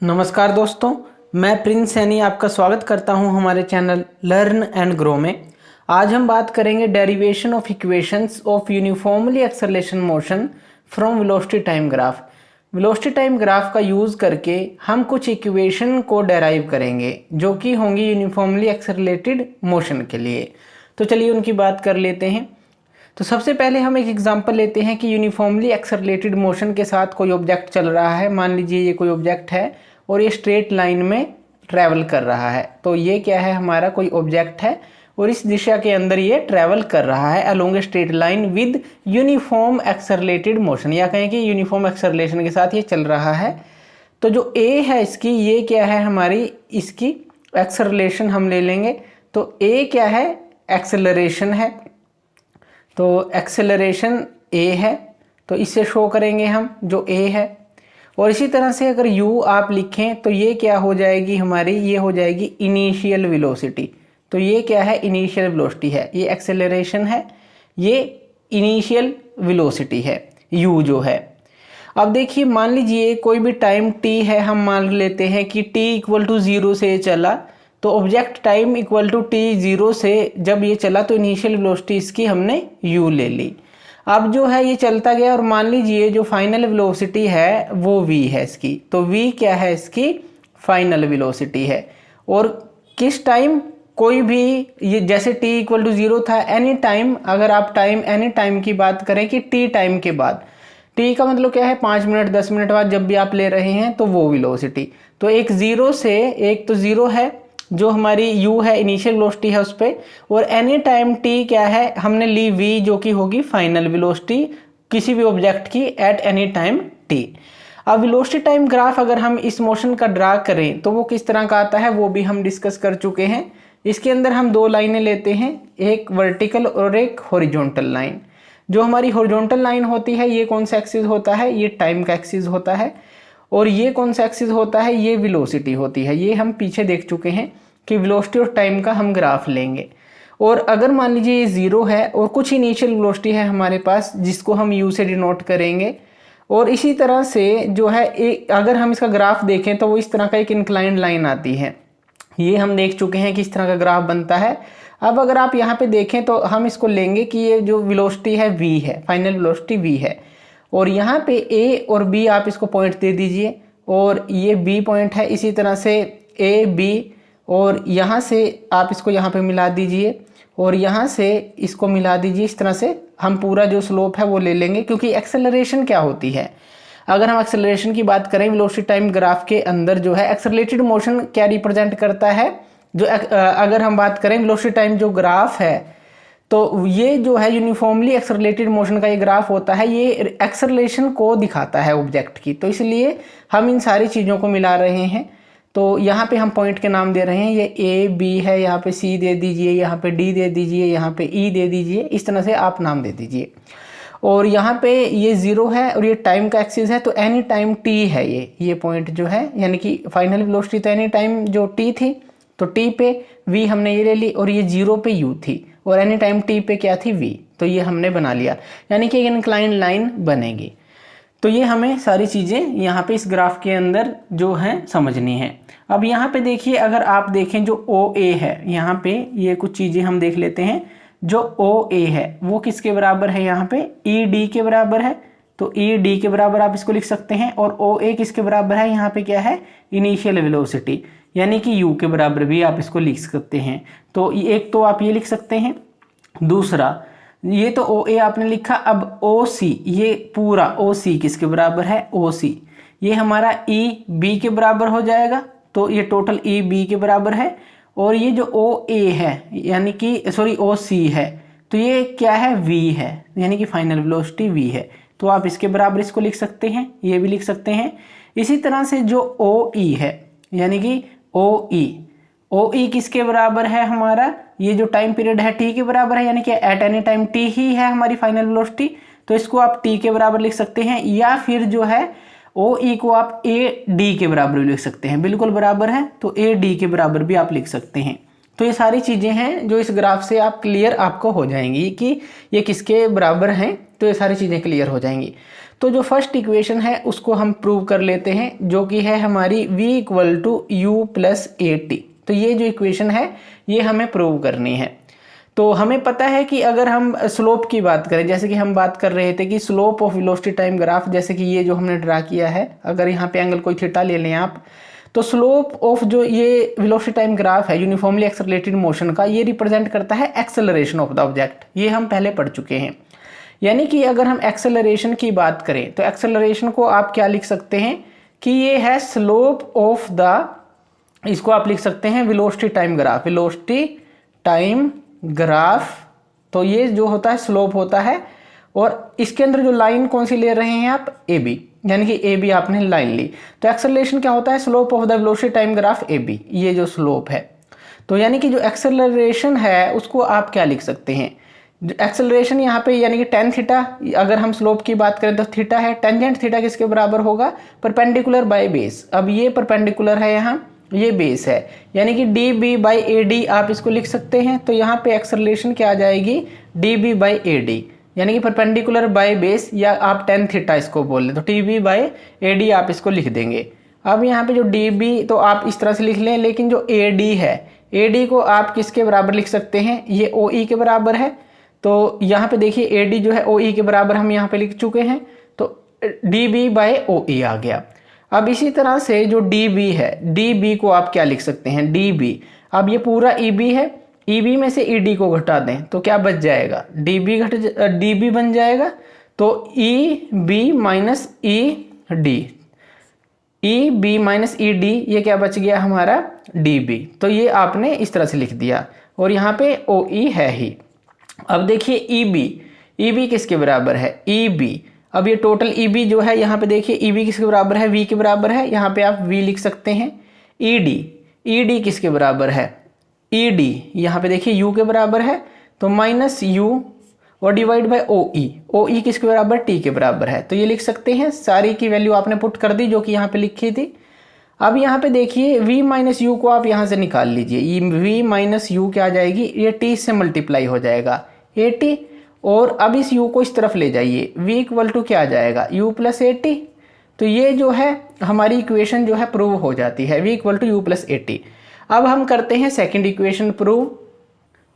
नमस्कार दोस्तों, मैं प्रिंस सैनी आपका स्वागत करता हूं हमारे चैनल लर्न एंड ग्रो में। आज हम बात करेंगे derivation of equations of uniformly acceleration motion from velocity time graph. Velocity time graph का यूज़ करके हम कुछ इक्वेशन को डेराइव करेंगे जो कि होंगी यूनिफॉर्मली एक्सेलरेटेड मोशन के लिए। तो चलिए उनकी बात कर लेते हैं। तो सबसे पहले हम एक एग्जांपल लेते हैं कि यूनिफॉर्मली एक्सेलरेटेड मोशन के साथ कोई ऑब्जेक्ट चल रहा है। मान लीजिए ये कोई ऑब्जेक्ट है और ये स्ट्रेट लाइन में ट्रैवल कर रहा है। तो ये क्या है, हमारा कोई ऑब्जेक्ट है और इस दिशा के अंदर ये ट्रैवल कर रहा है along a straight line with uniform accelerated motion, या कहें कि यूनिफॉर्म एक्सेलरेशन के साथ ये चल रहा है। तो जो ए है इसकी, ये क्या है हमारी, इसकी एक्सेलरेशन हम ले लेंगे। तो ए क्या है, एक्सेलरेशन है। तो एक्सेलरेशन ए है, तो इससे शो करेंगे हम जो ए है। और इसी तरह से अगर u आप लिखें तो ये क्या हो जाएगी हमारी, ये हो जाएगी इनिशियल वेलोसिटी। तो ये क्या है, इनिशियल वेलोसिटी है। ये एक्सेलरेशन है, ये इनिशियल वेलोसिटी है u जो है। अब देखिए, मान लीजिए कोई भी टाइम t है, हम मान लेते हैं कि t इक्वल टू 0 से चला। तो object time equal to t 0 से जब ये चला तो इनिशियल वेलोसिटी इसकी हमने u ले ली। अब जो है ये चलता गया और मान लीजिए जो फाइनल वेलोसिटी है वो v है इसकी। तो v क्या है, इसकी फाइनल वेलोसिटी है। और किस टाइम, कोई भी, ये जैसे t इक्वल टू 0 था, एनी टाइम, अगर आप टाइम एनी टाइम की बात करें कि t टाइम के बाद, t का मतलब क्या है 5 मिनट 10 मिनट बाद जब भी आप ले रहे हैं तो वो वेलोसिटी। तो एक 0 से, एक तो 0 है जो हमारी u है, इनिशियल वेलोसिटी है उस पर, और एनी टाइम t क्या है, हमने ली v जो कि होगी फाइनल वेलोसिटी किसी भी ऑब्जेक्ट की एट एनी टाइम t। अब वेलोसिटी टाइम ग्राफ अगर हम इस मोशन का ड्रा करें तो वो किस तरह का आता है वो भी हम डिस्कस कर चुके हैं। इसके अंदर हम दो लाइनें लेते हैं, एक वर्टिकल और एक हॉरिजॉन्टल लाइन। जो हमारी हॉरिजॉन्टल लाइन होती है ये कौन सा एक्सिस होता है, ये टाइम का एक्सिस होता है। और ये कौन सा एक्सिस होता है, ये वेलोसिटी होती है। ये हम पीछे देख चुके हैं कि वेलोसिटी और टाइम का हम ग्राफ लेंगे। और अगर मान लीजिए ये 0 है और कुछ इनिशियल वेलोसिटी है हमारे पास जिसको हम u से डिनोट करेंगे। और इसी तरह से जो है अगर हम इसका ग्राफ देखें तो वो इस तरह का एक इंक्लाइंड लाइन आती है। ये हम देख चुके हैं कि इस तरह का ग्राफ बनता है। अब अगर आप यहाँ पे देखें तो हम इसको लेंगे कि ये जो वेलोसिटी है v है, फाइनल वेलोसिटी v है। और यहाँ पे a और b आप इसको पॉइंट दे दीजिए और ये b पॉइंट है। इसी तरह से a b, और यहाँ से आप इसको यहाँ पे मिला दीजिए और यहाँ से इसको मिला दीजिए। इस तरह से हम पूरा जो स्लोप है वो ले लेंगे, क्योंकि एक्सेलरेशन क्या होती है, अगर हम एक्सेलरेशन की बात करें वेलोसिटी टाइम ग्राफ के अंदर जो है एक्सेलरेटेड मोशन क्या रिप्रेजेंट करता है। जो अगर हम बात करें वेलोसिटी टाइम जो ग्राफ है, तो ये जो है यूनिफॉर्मली एक्सेलरेटेड मोशन का ये ग्राफ होता है, ये एक्सेलरेशन को दिखाता है ऑब्जेक्ट की। तो इसलिए हम इन सारी चीज़ों को मिला रहे हैं। तो यहाँ पे हम पॉइंट के नाम दे रहे हैं, ये ए बी है, यहाँ पे सी दे दीजिए, यहाँ पे डी दे दीजिए, यहाँ पे ई दे दीजिए। इस तरह से आप नाम दे दीजिए। और यहाँ पे ये 0 है और ये टाइम का एक्सिस है, तो एनी टाइम t है ये पॉइंट जो है, यानी कि फाइनल वेलोसिटी तो एनी टाइम जो t थी, तो t पे v हमने ये ले ली और ये 0 पे u थी और एनी टाइम t पे क्या थी v। तो ये हमने बना लिया, यानी कि एक इंक्लाइंड लाइन बनेगी। तो ये हमें सारी चीज़ें यहाँ पे इस ग्राफ के अंदर जो है समझनी है। अब यहाँ पे देखिए, अगर आप देखें जो OA है, यहाँ पे ये कुछ चीज़ें हम देख लेते हैं। जो OA है वो किसके बराबर है, यहाँ पे ED के बराबर है। तो ED के बराबर आप इसको लिख सकते हैं। और OA किसके बराबर है, यहाँ पे क्या है, इनिशियल वेलोसिटी, यानी कि u के बराबर भी आप इसको लिख सकते हैं। तो एक तो आप ये लिख सकते हैं। दूसरा, ये तो OA आपने लिखा। अब OC, ये पूरा OC किसके बराबर है, OC ये हमारा EB के बराबर हो जाएगा। तो ये टोटल EB के बराबर है। और ये जो OA है, यानी कि सॉरी OC है, तो ये क्या है, V है, यानी कि फाइनल वेलोसिटी V है। तो आप इसके बराबर इसको लिख सकते हैं, ये भी लिख सकते हैं। इसी तरह से जो OE है, यानी कि OE किसके बराबर है हमारा, ये जो टाइम पीरियड है t के बराबर है, यानी कि एट एनी टाइम t ही है हमारी फाइनल वेलोसिटी। तो इसको आप t के बराबर लिख सकते हैं, या फिर जो है OE को आप AD के बराबर भी लिख सकते हैं, बिल्कुल बराबर है तो AD के बराबर भी आप लिख सकते हैं। तो ये सारी चीज़ें हैं जो इस ग्राफ से आप क्लियर आपको हो जाएंगी कि ये किसके बराबर हैं। तो ये सारी चीज़ें क्लियर हो जाएंगी। तो जो फर्स्ट इक्वेशन है उसको हम प्रूव कर लेते हैं, जो कि है हमारी v equal to u plus a t. तो ये जो इक्वेशन है ये हमें प्रूव करनी है। तो हमें पता है कि अगर हम स्लोप की बात करें, जैसे कि हम बात कर रहे थे कि slope of velocity time graph, जैसे कि ये जो हमने ड्रा किया है, अगर यहाँ पे एंगल कोई थीटा ले लें आप, तो स्लोप ऑफ जो ये वेलोसिटी टाइम ग्राफ है यूनिफॉर्मली एक्सेलरेटेड मोशन का, ये रिप्रेजेंट करता है एक्सेलरेशन ऑफ द ऑब्जेक्ट। ये हम पहले पढ़ चुके हैं। यानी कि अगर हम एक्सेलरेशन की बात करें तो एक्सेलरेशन को आप क्या लिख सकते हैं कि ये है स्लोप ऑफ द, इसको आप लिख सकते हैं velocity time graph, velocity time graph. तो ये जो होता है स्लोप होता है, और इसके अंदर जो लाइन कौन सी ले रहे हैं आप, ए बी, यानी कि ए बी आपने लाइन ली। तो एक्सेलरेशन क्या होता है, slope of the velocity time graph a b, ये जो स्लोप है। तो यानी कि जो एक्सेलरेशन है उसको आप क्या लिख सकते हैं, एक्सेलरेशन यहाँ पे यानी कि टेन थीटा, अगर हम स्लोप की बात करें तो थीटा है, टेंजेंट थीटा किसके बराबर होगा, परपेंडिकुलर बाय बेस। अब ये परपेंडिकुलर है, यहाँ ये बेस है, यानी कि d B by A d आप इसको लिख सकते हैं। तो यहाँ पे एक्सेलरेशन क्या आ जाएगी, d B by A d, यानी कि परपेंडिकुलर बाय बेस, या आप टेन थीटा इसको बोल लें तो t b by A d आप इसको लिख देंगे। अब यहाँ पे जो डी बी तो आप इस तरह से लिख लें, लेकिन जो ए डी है, ए डी को आप किसके बराबर लिख सकते हैं, ये ओ ई के बराबर है। तो यहाँ पे देखिए ए डी जो है ओ ई के बराबर हम यहाँ पे लिख चुके हैं, तो डी बी बाई ओ ई आ गया। अब इसी तरह से जो डी बी है, डी बी को आप क्या लिख सकते हैं, डी बी, अब ये पूरा ई बी है, ई बी में से ई डी को घटा दें तो क्या बच जाएगा, डी बी बन जाएगा। तो E B minus E D, E B minus ई डी, ये क्या बच गया हमारा, डी बी। तो ये आपने इस तरह से लिख दिया, और यहाँ पे ओ ई है ही। अब देखिए ई बी किसके बराबर है, ई बी, अब ये टोटल ई बी जो है यहाँ पे देखिए ई बी किसके बराबर है, वी के बराबर है, यहाँ पे आप वी लिख सकते हैं। ई डी किसके बराबर है, ई डी यहाँ पे देखिए यू के बराबर है, तो माइनस यू और डिवाइड बाय ओ ई किसके बराबर, टी के बराबर है। तो ये लिख सकते हैं, सारी की वैल्यू आपने पुट कर दी जो कि यहाँ पे लिखी थी। अब यहाँ पे देखिए v माइनस यू को आप यहाँ से निकाल लीजिए, ये v माइनस यू क्या आ जाएगी, ये t से मल्टीप्लाई हो जाएगा at, और अब इस u को इस तरफ ले जाइए, v इक्वल टू क्या आ जाएगा, u प्लस at। तो ये जो है हमारी इक्वेशन जो है प्रूव हो जाती है, v equal to u plus at। अब हम करते हैं सेकेंड इक्वेशन प्रूव।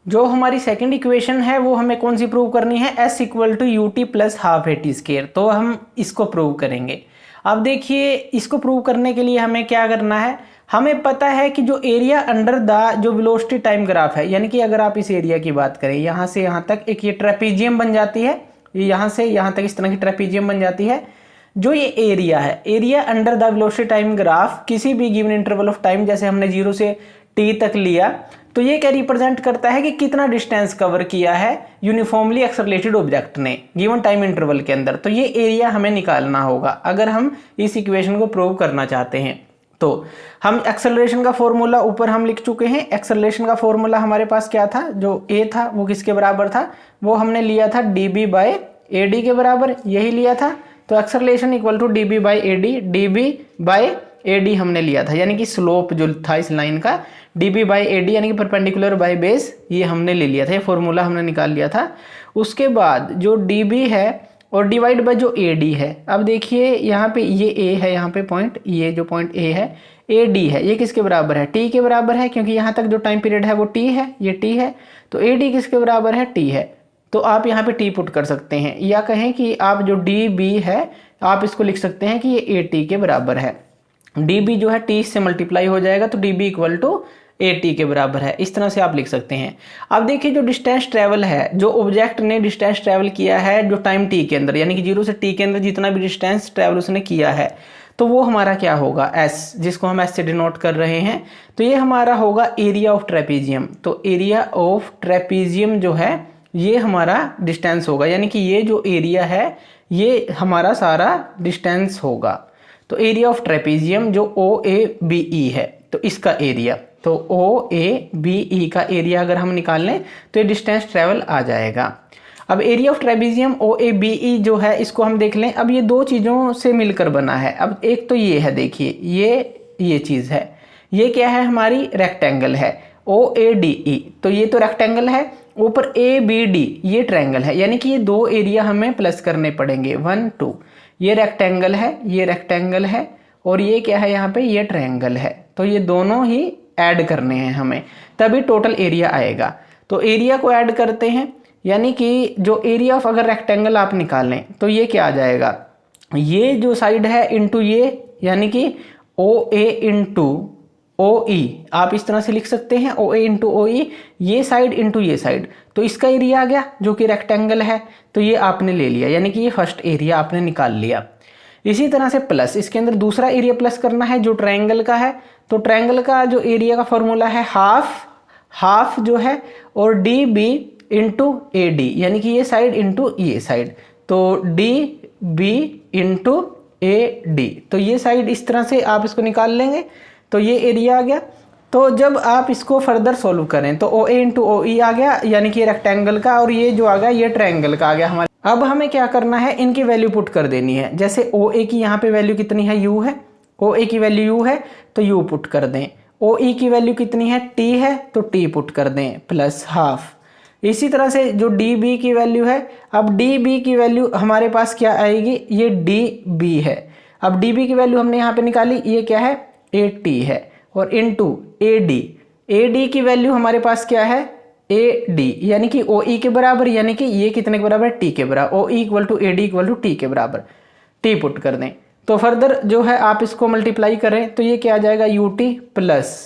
जो हमारी सेकेंड इक्वेशन है वो हमें कौन सी प्रूव करनी है, s equal to u t plus half at square. तो हम इसको प्रूव करेंगे। अब देखिए इसको प्रूव करने के लिए हमें क्या करना है, हमें पता है कि जो एरिया अंडर द जो वेलोसिटी टाइम ग्राफ है, यानी कि अगर आप इस एरिया की बात करें, यहाँ से यहाँ तक एक ये ट्रेपीजियम बन जाती है, यहाँ से यहाँ तक इस तरह की ट्रेपीजियम बन जाती है। जो ये एरिया है, area under the velocity time graph किसी भी गिवन इंटरवल ऑफ टाइम, जैसे हमने 0 से t तक लिया, तो ये क्या रिप्रेजेंट करता है कि कितना डिस्टेंस कवर किया है यूनिफॉर्मली एक्सेलरेटेड ऑब्जेक्ट ने गिवन टाइम इंटरवल के अंदर। तो ये एरिया हमें निकालना होगा अगर हम इस इक्वेशन को प्रूव करना चाहते हैं। तो हम एक्सेलरेशन का फॉर्मूला ऊपर हम लिख चुके हैं। एक्सेलरेशन का फॉर्मूला हमारे पास क्या था, जो ए था वो किसके बराबर था, वो हमने लिया था d B by A d के बराबर, यही लिया था। तो acceleration equal to d B by A D, D B by A d हमने लिया था, यानी कि स्लोप जो था इस लाइन का d B by A d, यानी कि परपेंडिकुलर बाई बेस, ये हमने ले लिया था, ये फॉर्मूला हमने निकाल लिया था। उसके बाद जो डी बी है और डिवाइड बाय जो ए डी है, अब देखिए यहाँ पे ये ए है, यहाँ पे पॉइंट, ये जो पॉइंट ए है, ए डी है, ये किसके बराबर है, टी के बराबर है, क्योंकि यहाँ तक जो टाइम पीरियड है वो टी है, ये टी है। तो ए डी किसके बराबर है, टी है। तो आप यहाँ पे टी पुट कर सकते हैं, या कहें कि आप जो डी बी है आप इसको लिख सकते हैं कि ये ए टी के बराबर है। डी बी जो है टी से मल्टीप्लाई हो जाएगा, तो d b equal to a t के बराबर है। इस तरह से आप लिख सकते हैं। अब देखिए जो डिस्टेंस ट्रेवल है, जो ऑब्जेक्ट ने डिस्टेंस ट्रेवल किया है जो टाइम टी के अंदर, यानी कि 0 से टी के अंदर जितना भी डिस्टेंस ट्रेवल उसने किया है, तो वो हमारा क्या होगा, एस, जिसको हम एस से डिनोट कर रहे हैं। तो ये हमारा होगा एरिया ऑफ ट्रेपीजियम। तो एरिया ऑफ ट्रेपीजियम जो है ये हमारा डिस्टेंस होगा, यानी कि ये जो एरिया है ये हमारा सारा डिस्टेंस होगा। तो एरिया ऑफ ट्रेपीजियम जो ओ ए बी ई है, तो इसका एरिया, तो ओ ए बी ई का एरिया अगर हम निकाल लें तो ये डिस्टेंस ट्रेवल आ जाएगा। अब area of trapezium o a b e जो है इसको हम देख लें। अब ये दो चीज़ों से मिलकर बना है। अब एक तो ये है, देखिए ये चीज़ है, ये क्या है, हमारी रेक्टेंगल है ओ ए डी ई, तो ये तो रेक्टेंगल है। ऊपर ए बी डी ये ट्रायंगल है, यानी कि ये दो एरिया हमें प्लस करने पड़ेंगे, 1 2। ये रेक्टेंगल है, ये रेक्टेंगल है, और ये क्या है यहाँ पे, ये ट्रायंगल है। तो ये दोनों ही ऐड करने हैं हमें, तभी टोटल एरिया आएगा। तो एरिया को ऐड करते हैं, यानी कि जो एरिया ऑफ अगर रेक्टेंगल आप निकालें तो ये क्या आ जाएगा, ये जो साइड है इंटू ये, यानी कि ओ ए इंटू ओ ई, आप इस तरह से लिख सकते हैं, ओ ए इंटू ओ ई, ये साइड इंटू ये साइड, तो इसका एरिया आ गया जो कि रेक्टेंगल है। तो ये आपने ले लिया, यानी कि ये फर्स्ट एरिया आपने निकाल लिया। इसी तरह से प्लस, इसके अंदर दूसरा एरिया प्लस करना है जो ट्रायंगल का है। तो ट्रायंगल का जो एरिया का फॉर्मूला है हाफ जो है, और d b into a d, यानी कि ये साइड इंटू ये साइड, तो d b into a d. तो ये साइड इस तरह से आप इसको निकाल लेंगे, तो ये एरिया आ गया। तो जब आप इसको फर्दर सोल्व करें तो ओ ए इंटू ओ ई आ गया, यानी कि रेक्टेंगल का, और ये जो आ गया ये ट्रायंगल का आ गया हमारे। अब हमें क्या करना है, इनकी वैल्यू पुट कर देनी है। जैसे ओ ए की यहाँ पे वैल्यू कितनी है, यू है, ओ ए की वैल्यू यू है तो यू पुट कर दें। ओ ई की वैल्यू कितनी है, टी है, तो टी पुट कर दें प्लस हाफ। इसी तरह से जो डी बी की वैल्यू है, अब डी बी की वैल्यू हमारे पास क्या आएगी, ये डी बी है। अब डी बी की वैल्यू हमने यहाँ पे निकाली, ये क्या है, ए टी है, और इनटू ए डी की वैल्यू हमारे पास क्या है, ए डी, यानी कि ओ ई के बराबर, यानी कि ये कितने के बराबर, टी के बराबर, O E equal to A D equal to T के बराबर, टी पुट कर दें। तो फर्दर जो है आप इसको मल्टीप्लाई करें तो ये क्या आ जाएगा, यू टी प्लस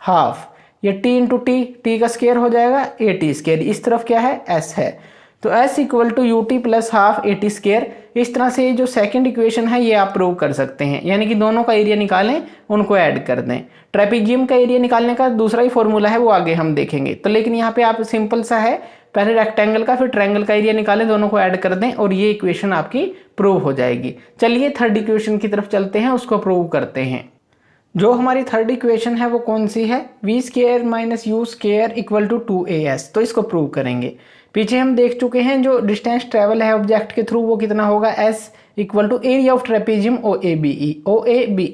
हाफ, ये टी इंटू टी का स्क्वायर हो जाएगा, ए टी स्क्वायर, इस तरफ क्या है, एस है, तो s equal to u t plus half a t square. इस तरह से जो सेकंड इक्वेशन है ये आप प्रूव कर सकते हैं, यानी कि दोनों का एरिया निकालें, उनको ऐड कर दें। ट्रेपेजियम का एरिया निकालने का दूसरा ही फॉर्मूला है, वो आगे हम देखेंगे। तो लेकिन यहाँ पे आप सिंपल सा है, पहले रेक्टेंगल का फिर ट्रायंगल का एरिया निकालें, दोनों को ऐड कर दें और ये इक्वेशन आपकी प्रूव हो जाएगी। चलिए थर्ड इक्वेशन की तरफ चलते हैं, उसको प्रूव करते हैं। जो हमारी थर्ड इक्वेशन है वो कौन सी है, v square minus u square equal to 2as। तो इसको प्रूव करेंगे। पीछे हम देख चुके हैं जो डिस्टेंस ट्रेवल है ऑब्जेक्ट के थ्रू वो कितना होगा, s equal to area of trapezium o a b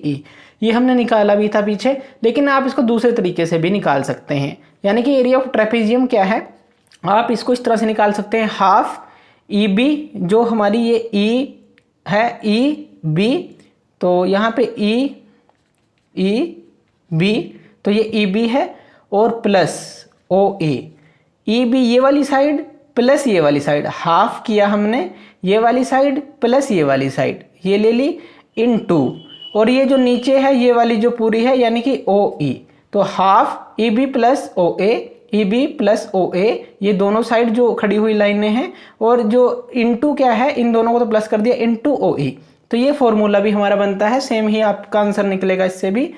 e, ये हमने निकाला भी था पीछे, लेकिन आप इसको दूसरे तरीके से भी निकाल सकते हैं। यानी कि एरिया ऑफ ट्रेपेजियम क्या है, आप इसको इस तरह से निकाल सकते हैं, हाफ ई बी, जो हमारी ये ई है, ई बी, तो यहाँ पे ई बी, तो ये ई बी है, और प्लस ओ ई बी, ये वाली साइड प्लस ये वाली साइड, हाफ किया हमने, ये वाली साइड प्लस ये वाली साइड, ये ले ली इनटू, और ये जो नीचे है ये वाली जो पूरी है यानी कि ओ ई, तो half E B plus O E B plus O A, ये दोनों साइड जो खड़ी हुई लाइनें हैं, और जो इनटू क्या है, इन दोनों को तो प्लस कर दिया, इनटू ओ ई। तो ये फॉर्मूला भी हमारा बनता है, सेम ही आपका आंसर निकलेगा इससे भी।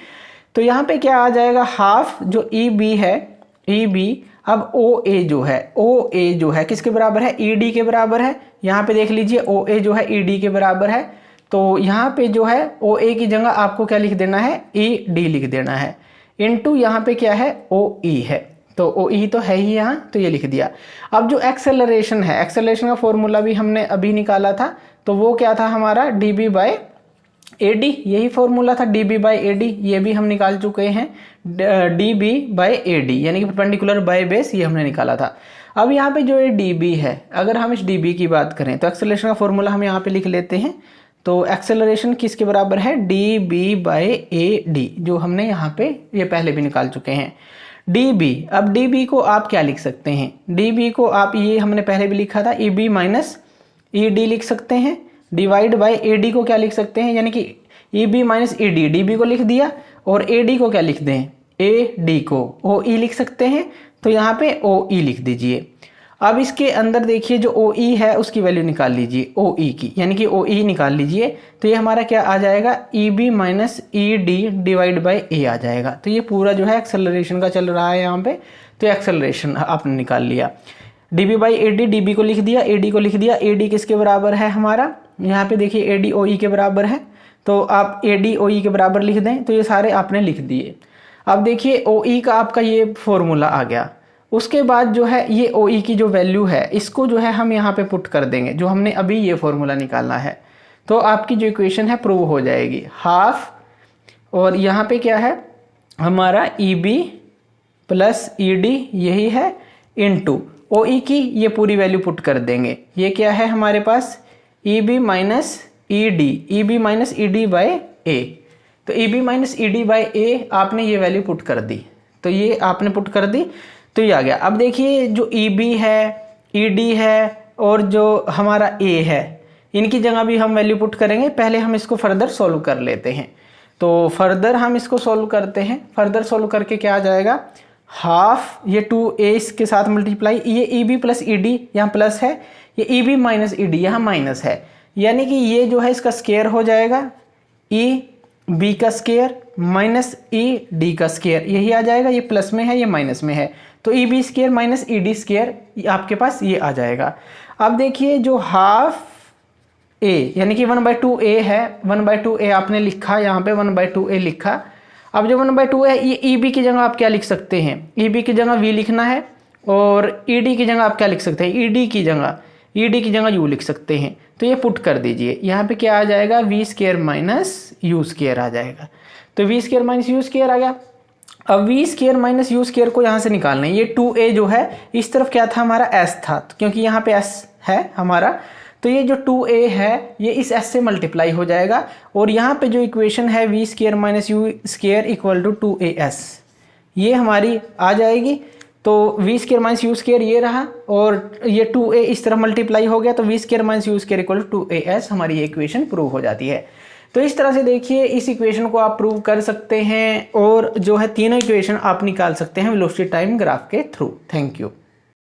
तो यहाँ पे क्या आ जाएगा, हाफ जो ई बी है, ई बी, अब ओ ए जो है किसके बराबर है, ई डी के बराबर है। यहाँ पे देख लीजिए ओ ए जो है ई डी के बराबर है, तो यहाँ पे जो है ओ ए की जगह आपको क्या लिख देना है, ई डी लिख देना है, इनटू यहाँ पे क्या है, ओ ई है, तो ओ ई तो है ही यहाँ, तो ये लिख दिया। अब जो एक्सेलरेशन है, एक्सेलरेशन का फॉर्मूला भी हमने अभी निकाला था, तो वो क्या था हमारा, d B by A d, यही फॉर्मूला था d B by A d, ये भी हम निकाल चुके हैं, d B by A d, यानी कि परपेंडिकुलर बाय बेस, ये हमने निकाला था। अब यहाँ पे जो ये डी बी है, अगर हम इस डी बी की बात करें तो एक्सेलरेशन का फॉर्मूला हम यहाँ पे लिख लेते हैं। तो एक्सेलरेशन किसके बराबर है, d B by A d, जो हमने यहाँ पे ये पहले भी निकाल चुके हैं, डी बी। अब डी बी को आप क्या लिख सकते हैं, डी बी को आप, ये हमने पहले भी लिखा था, ई बी माइनस ई डी लिख सकते हैं, डिवाइड बाय ए डी को क्या लिख सकते हैं, यानी कि ई बी माइनस ई डी, डी बी को लिख दिया, और ए डी को क्या लिख दें, ए डी को ओ ई लिख सकते हैं, तो यहाँ पे ओ ई लिख दीजिए। अब इसके अंदर देखिए जो ओ ई है उसकी वैल्यू निकाल लीजिए, ओ ई की, यानी कि ओ ई निकाल लीजिए, तो ये हमारा क्या आ जाएगा, E B minus E D divide by A आ जाएगा। तो ये पूरा जो है एक्सेलरेशन का चल रहा है यहाँ पे, तो एक्सेलरेशन आपने निकाल लिया। D B by A D, D B को लिख दिया, ए डी को लिख दिया, ए डी किसके बराबर है हमारा, यहाँ पे देखिए ए डी ओ ई के बराबर है, तो आप ए डी ओ ई के बराबर लिख दें, तो ये सारे आपने लिख दिए। अब देखिए ओ ई का आपका ये फॉर्मूला आ गया। उसके बाद जो है ये ओ ई की जो वैल्यू है, इसको जो है हम यहाँ पे पुट कर देंगे, जो हमने अभी ये फॉर्मूला निकालना है, तो आपकी जो इक्वेशन है प्रूव हो जाएगी। हाफ, और यहाँ पे क्या है हमारा, E B plus E D, यही है, इनटू ओ ई की ये पूरी वैल्यू पुट कर देंगे। ये क्या है हमारे पास, E B minus E D, E B minus E D by A. तो E B minus E D by A आपने ये वैल्यू पुट कर दी, तो ये आपने पुट कर दी तो ये आ गया। अब देखिए जो ई बी है, ई डी है और जो हमारा ए है, इनकी जगह भी हम वैल्यू पुट करेंगे। पहले हम इसको फर्दर सोल्व कर लेते हैं। तो फर्दर हम इसको सोल्व करते हैं। फर्दर सोल्व करके क्या आ जाएगा, हाफ ये 2a इसके साथ मल्टीप्लाई, ये E B plus E D यहाँ प्लस है, ये ई बी माइनस ई डी यहाँ माइनस है, यानी कि ये जो है इसका स्केयर हो जाएगा ई बी का स्केयर माइनस ई डी का स्केयर, यही आ जाएगा। ये प्लस में है, ये माइनस में है, तो ई बी स्केयर माइनस ई डी स्केयर आपके पास ये आ जाएगा। अब देखिए जो हाफ ए यानी कि 1/2a है, 1/2a आपने लिखा, यहाँ पे 1/2a लिखा। अब जो 1/2 है ये ई बी की जगह आप क्या लिख सकते हैं, ई बी की जगह v लिखना है और ई डी की जगह आप क्या लिख सकते हैं, ई डी की जगह u लिख सकते हैं। तो ये पुट कर दीजिए, यहाँ पे क्या आ जाएगा, v square minus you square आ जाएगा। तो v square minus you square आ गया। अब v square minus you square को यहाँ से निकालना है। ये 2a जो है इस तरफ क्या था हमारा s था, क्योंकि यहाँ पे s है हमारा, तो ये जो 2a है ये इस s से मल्टीप्लाई हो जाएगा और यहाँ पे जो इक्वेशन है v square minus you square equal to 2as ये हमारी आ जाएगी। तो v square minus you square ये रहा और ये 2a इस तरफ मल्टीप्लाई हो गया, तो v square minus you square equal to 2as हमारी ये इक्वेशन प्रूव हो जाती है। तो इस तरह से देखिए इस इक्वेशन को आप प्रूव कर सकते हैं और जो है तीनों इक्वेशन आप निकाल सकते हैं वेलोसिटी टाइम ग्राफ के थ्रू। Thank you.